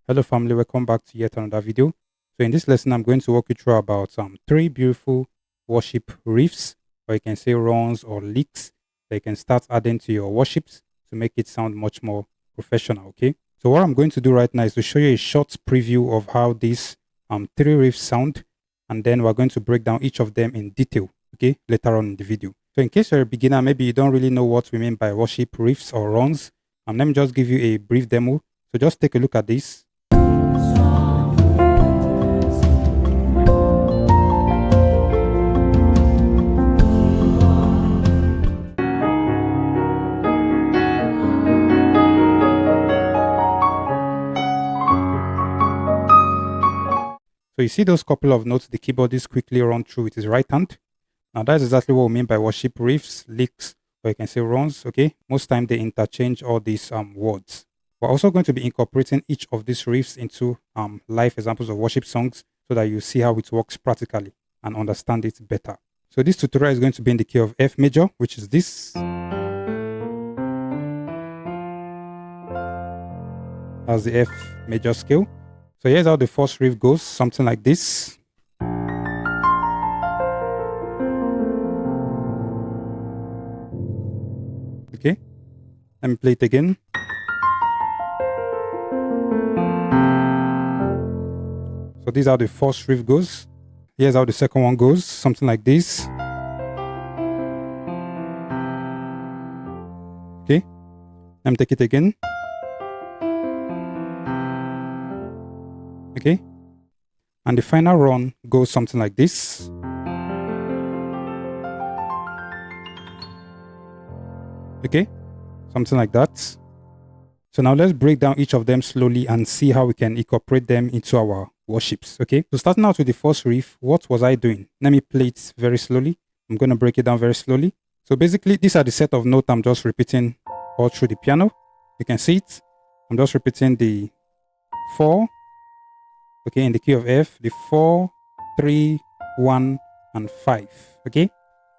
Hello family, welcome back to yet another video. So in this lesson, I'm going to walk you through about three beautiful worship riffs, or you can say runs or licks that you can start adding to your worships to make it sound much more professional, okay? So what I'm going to do right now is to show you a short preview of how these three riffs sound, and then we're going to break down each of them in detail, okay, later on in the video. So in case you're a beginner, maybe you don't really know what we mean by worship riffs or runs, let me just give you a brief demo. So just take a look at this. So you see those couple of notes the keyboardist quickly run through with his right hand. Now that's exactly what we mean by worship riffs, licks, or you can say runs, okay? Most time they interchange all these words. We're also going to be incorporating each of these riffs into live examples of worship songs so that you see how it works practically and understand it better. So this tutorial is going to be in the key of F major, which is this. That's the F major scale. So here's how the first riff goes, something like this. Okay, let me play it again. So this is how the first riff goes. Here's how the second one goes, something like this. Okay, let me take it again. Okay, and the final run goes something like this. Okay, something like that. So now let's break down each of them slowly and see how we can incorporate them into our worships. Okay, so starting out with the first riff, what was I doing? Let me play it very slowly. I'm going to break it down very slowly. So basically, these are the set of notes I'm just repeating all through the piano. You can see it. I'm just repeating the 4. Okay, in the key of F, the 4, 3, 1, and 5. Okay,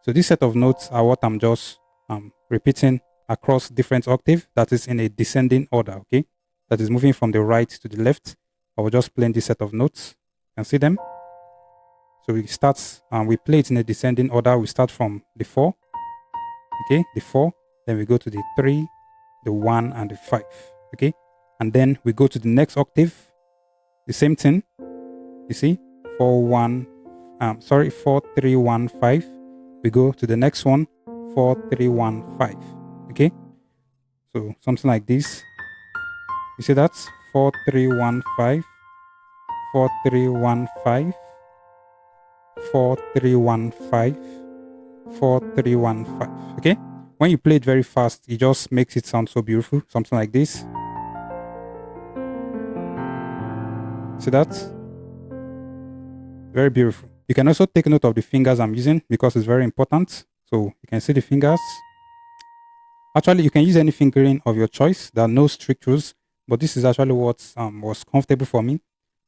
so this set of notes are what I'm just repeating across different octaves. That is in a descending order. Okay, that is moving from the right to the left. I will just play this set of notes. You can see them. So we start, we play it in a descending order. We start from the 4. Okay, the 4. Then we go to the 3, the 1, and the 5. Okay, and then we go to the next octave. The same thing, you see, 4, 3, 1, 5. We go to the next one, 4, 3, 1, 5. Okay, so something like this. You see that's 4, 3, 1, 5, 4, 3, 1, 5, 4, 3, 1, 5, 4, 3, 1, 5. Okay, when you play it very fast, it just makes it sound so beautiful. Something like this. See that? Very beautiful. You can also take note of the fingers I'm using because it's very important. So you can see the fingers. Actually, you can use any fingering of your choice. There are no strict rules, but this is actually what was comfortable for me.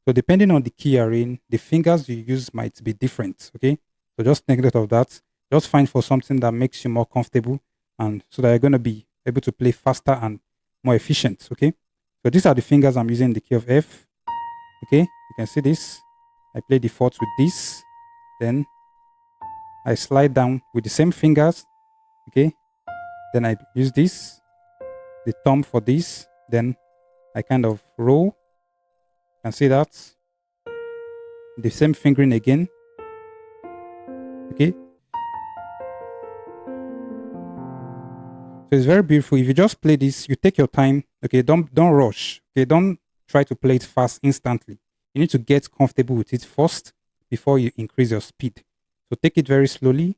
So depending on the key you're in, the fingers you use might be different. Okay, so just take note of that. Just find for something that makes you more comfortable, and so that you're going to be able to play faster and more efficient. Okay, so these are the fingers I'm using in the key of F. Okay, you can see this. I play the 4th with this. Then I slide down with the same fingers. Okay, then I use this, the thumb for this. Then I kind of roll. You can see that. The same fingering again. Okay. So it's very beautiful. If you just play this, you take your time. Okay, don't rush. Okay, don't try to play it fast instantly. You need to get comfortable with it first before you increase your speed. So take it very slowly.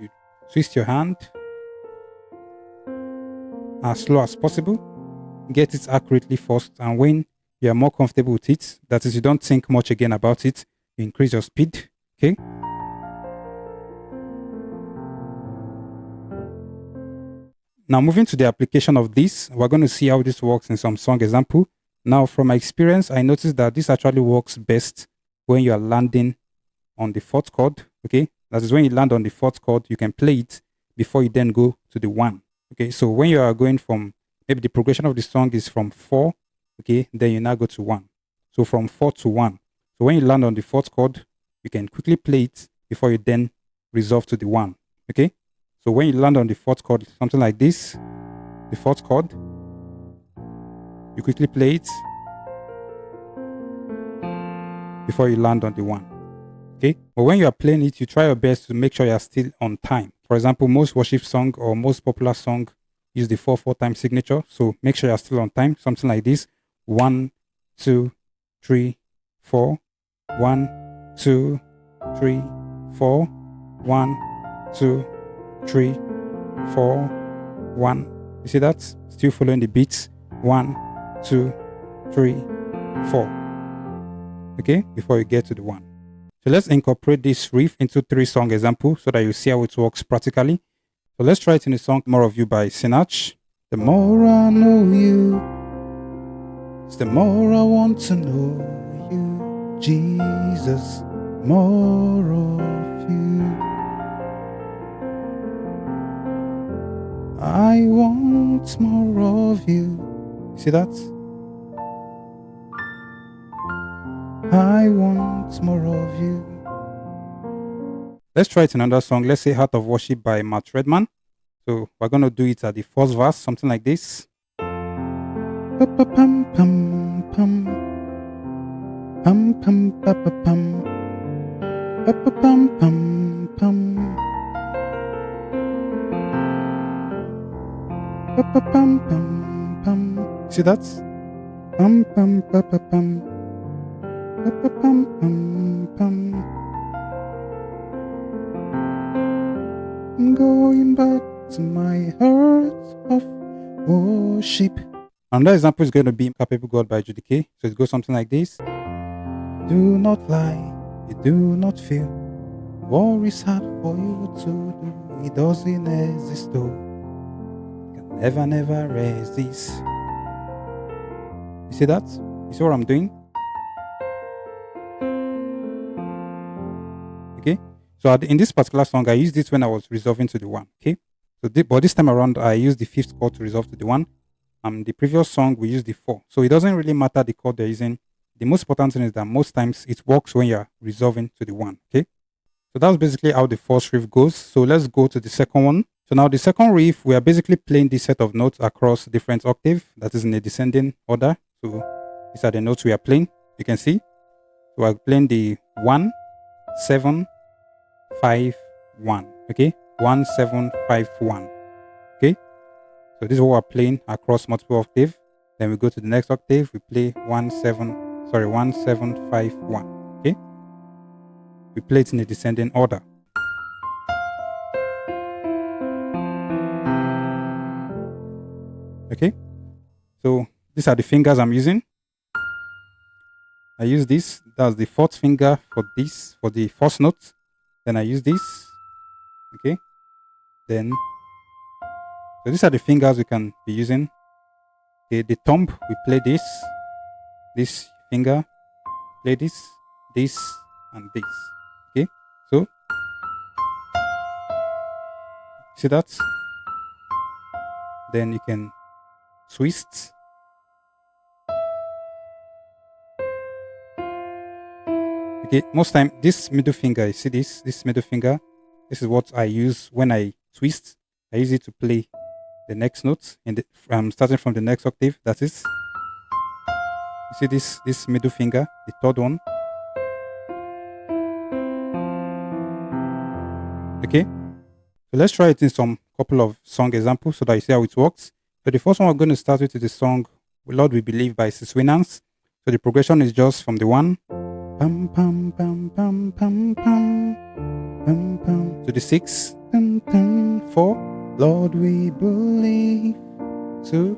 You twist your hand as slow as possible. Get it accurately first, and when you are more comfortable with it, that is, you don't think much again about it, you increase your speed. Okay. Now moving to the application of this, we're going to see how this works in some song example. Now from my experience, I noticed that this actually works best when you are landing on the 4th chord. Okay, that is when you land on the 4th chord, you can play it before you then go to the 1. Okay, so when you are going from maybe the progression of the song is from 4, okay, then you now go to 1. So from 4 to 1. So when you land on the fourth chord, you can quickly play it before you then resolve to the 1, okay? So when you land on the fourth chord, something like this, the fourth chord, you quickly play it before you land on the 1, okay? But when you are playing it, you try your best to make sure you are still on time. For example, most worship song or most popular song use the 4/4 time signature. So make sure you are still on time. Something like this: 1, 2, 3, 4. 1, 2, 3, 4. 1, 2, 3, 4. 1. You see that? Still following the beats. 1, 2, 3, 4. Okay, before you get to the 1. So let's incorporate this riff into 3 song example so that you see how it works practically. So let's try it in the song More of You by Sinach. The more I know you, it's the more I want to know you, Jesus. More of you. I want more of you. See that? I want more of you. Let's try it in another song. Let's say Heart of Worship by Matt Redman. So we're going to do it at the first verse, something like this. Pum pum pum pum pum pum pum pum pum pum pum pum pum. See that? Pum pum pum pum pum pum pum. I'm going back to my heart of worship. Another example is going to be Capable God by Judy K. So it goes something like this. Do not lie, you do not feel. War is hard for you to do. It doesn't exist though. You can never, never resist. You see that? You see what I'm doing? Okay. So in this particular song, I used it when I was resolving to the 1. Okay. So but this time around, I used the 5th chord to resolve to the 1. The previous song, we used the 4. So it doesn't really matter the chord they're using. The most important thing is that most times it works when you're resolving to the 1. Okay. So that's basically how the first riff goes. So let's go to the second one. So now the second riff, we are basically playing this set of notes across different octaves. That is in a descending order. So these are the notes we are playing. You can see. So we're playing the 1, 7, 5, 1. Okay. 1, 7, 5, 1. Okay. So this is what we're playing across multiple octaves. Then we go to the next octave. We play 1, 7, 5, 1. Okay. We play it in a descending order. Okay. So these are the fingers I'm using. I use this. That's the 4th finger for this, for the first note. Then I use this. Okay. Then, so these are the fingers we can be using. Okay. The thumb, we play this finger, play this, and this. Okay. So, see that? Then you can twist. Okay, most time this middle finger, you see this middle finger, this is what I use when I twist. I use it to play the next note in the starting from the next octave. That is, you see this middle finger, the 3rd one. Okay, so let's try it in some couple of song examples so that you see how it works. So the first one we're going to start with is the song Lord We Believe by Sis Winans. So the progression is just from the 1 pum pum pum pum pum pum pum pum to the 6 pum pum 4 Lord we believe 2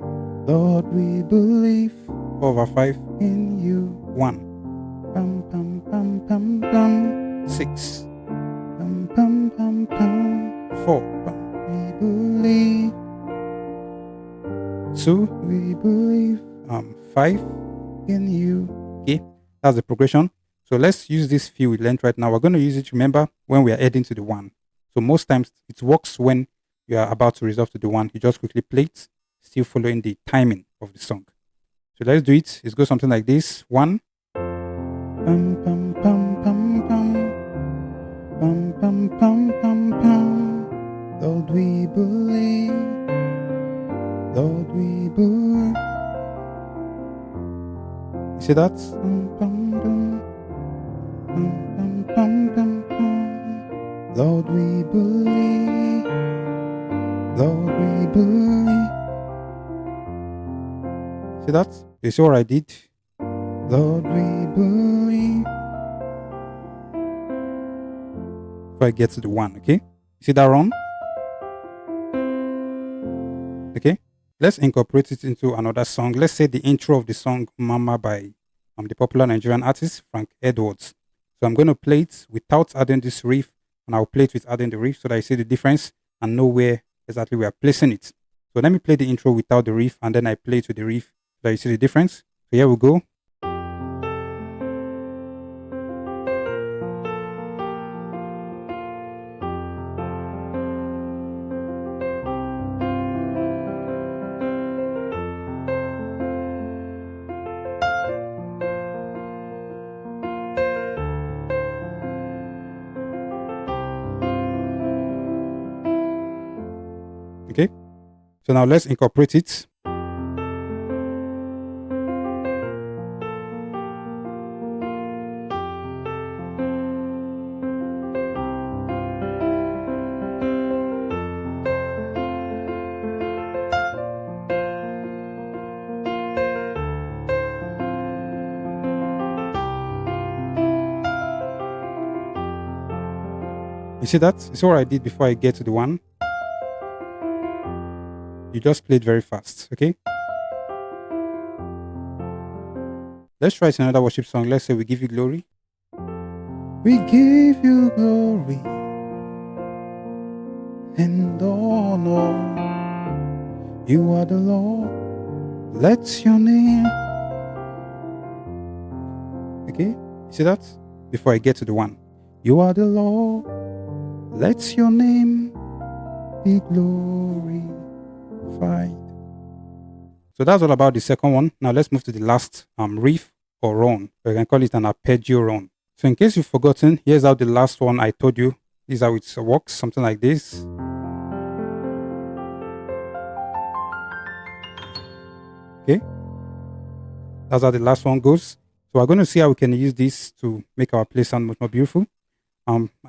Lord we believe 4/5 in you 1 pum pum pum pum pum 6 pum pum pum pum 4 pum we believe 2 we believe 5 in you. Okay, that's the progression. So let's use this feel we learned right now. We're going to use it, remember, when we are adding to the 1. So most times it works when you are about to resolve to the 1. You just quickly play it. still following the timing of the song. So let's do it. It goes something like this. 1. Pum, pum, pum, pum, pum. Pum, pum, pum, pum, pum. Lord, we believe. Lord, we believe. You see that? Pum, pum, pum. Pum, pum, pum, pum, pum. Lord, we believe. Lord, we believe. See that? You see what I did? Lord, we believe. Before I get to the 1, okay? You see that run? Okay? Let's incorporate it into another song. Let's say the intro of the song Mama by the popular Nigerian artist Frank Edwards. So I'm going to play it without adding this riff, and I'll play it with adding the riff so that I see the difference and know where exactly we are placing it. So let me play the intro without the riff, and then I play it with the riff so that you see the difference. So here we go. Okay, so now let's incorporate it. You see that? You see what I did before I get to the 1? You just played very fast, okay? Let's try another worship song. Let's say we give you glory. We give you glory and honor. You are the Lord. Let your name. Okay, you see that? Before I get to the 1. You are the Lord. Let your name be glorified. So that's all about the second one. Now let's move to the last riff or run. We can call it an arpeggio run. So in case you've forgotten, here's how the last one I told you. This is how it works, something like this. Okay, that's how the last one goes. So we're going to see how we can use this to make our play sound much more beautiful.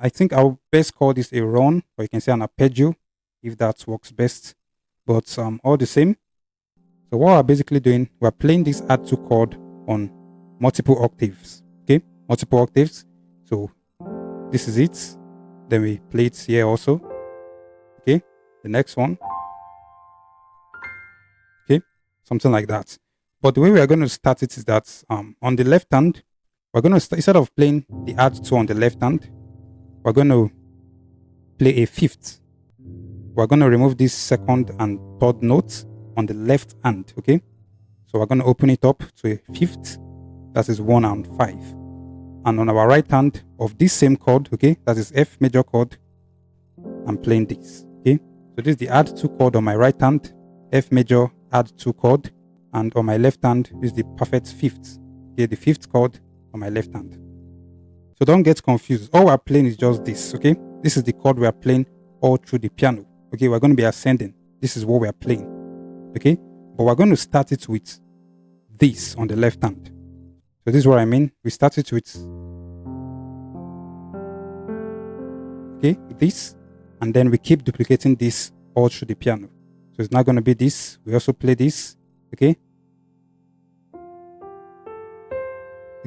I think I'll best call this a run, or you can say an arpeggio if that works best. But all the same. So what we're basically doing, we're playing this add to chord on multiple octaves. Okay, multiple octaves. So this is it. Then we play it here also. Okay, the next one. Okay, something like that. But the way we are going to start it is that on the left hand, we're going to instead of playing the add to on the left hand, we're going to play a fifth. We're going to remove this second and third note on the left hand, okay? So we're going to open it up to a fifth, that is 1 and 5. And on our right hand of this same chord, okay, that is F major chord, I'm playing this, okay? So this is the add 2 chord on my right hand, F major add 2 chord, and on my left hand is the perfect fifth, okay, the fifth chord on my left hand. So don't get confused. All we're playing is just this, okay? This is the chord we are playing all through the piano. Okay, we're going to be ascending. This is what we are playing. Okay, but we're going to start it with this on the left hand. So this is what I mean. We start it with this, and then we keep duplicating this all through the piano. So it's not going to be this. We also play this. Okay,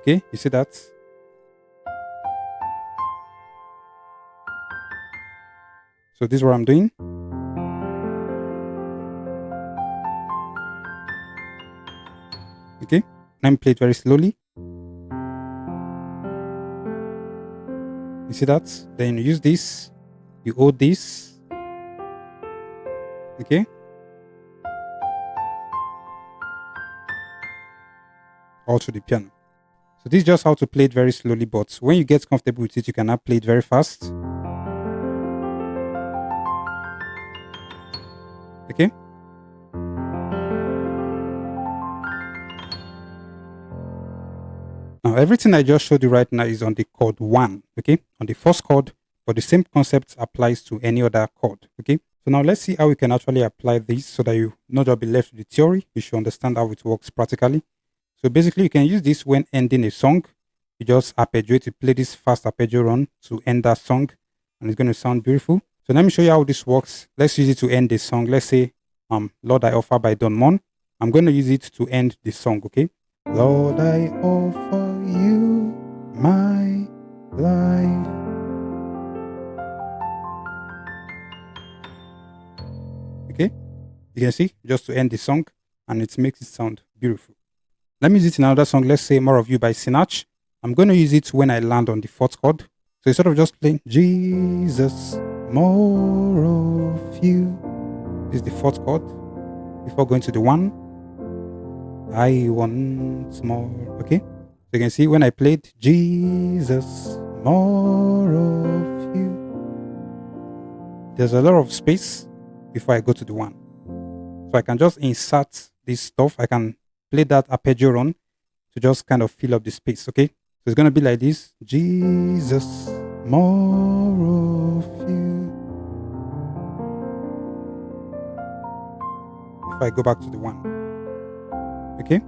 you see that? So this is what I'm doing. Okay, let me play it very slowly. You see that? Then you use this, you hold this. Okay. All through the piano. So this is just how to play it very slowly, but when you get comfortable with it, you can now play it very fast. Okay. Now, everything I just showed you right now is on the chord 1, okay? On the first chord, but the same concept applies to any other chord, okay? So now let's see how we can actually apply this so that you not just be left with the theory, you should understand how it works practically. So basically, you can use this when ending a song. You just arpeggio to play this fast arpeggio run to end that song, and it's going to sound beautiful. So let me show you how this works. Let's use it to end the song. Let's say, Lord I Offer by Don Mon. I'm going to use it to end the song, okay? Lord, I offer you my life. Okay, you can see just to end the song, and it makes it sound beautiful. Let me use it in another song. Let's say More of You by Sinach. I'm going to use it when I land on the fourth chord. So instead of just playing Jesus, more of you, is the fourth chord before going to the 1. I want more. Okay, so you can see when I played Jesus, more of you, there's a lot of space before I go to the 1. So I can just insert this stuff. I can play that arpeggio run to just kind of fill up the space. Okay, so it's going to be like this: Jesus, more of you. If I go back to the 1. Okay,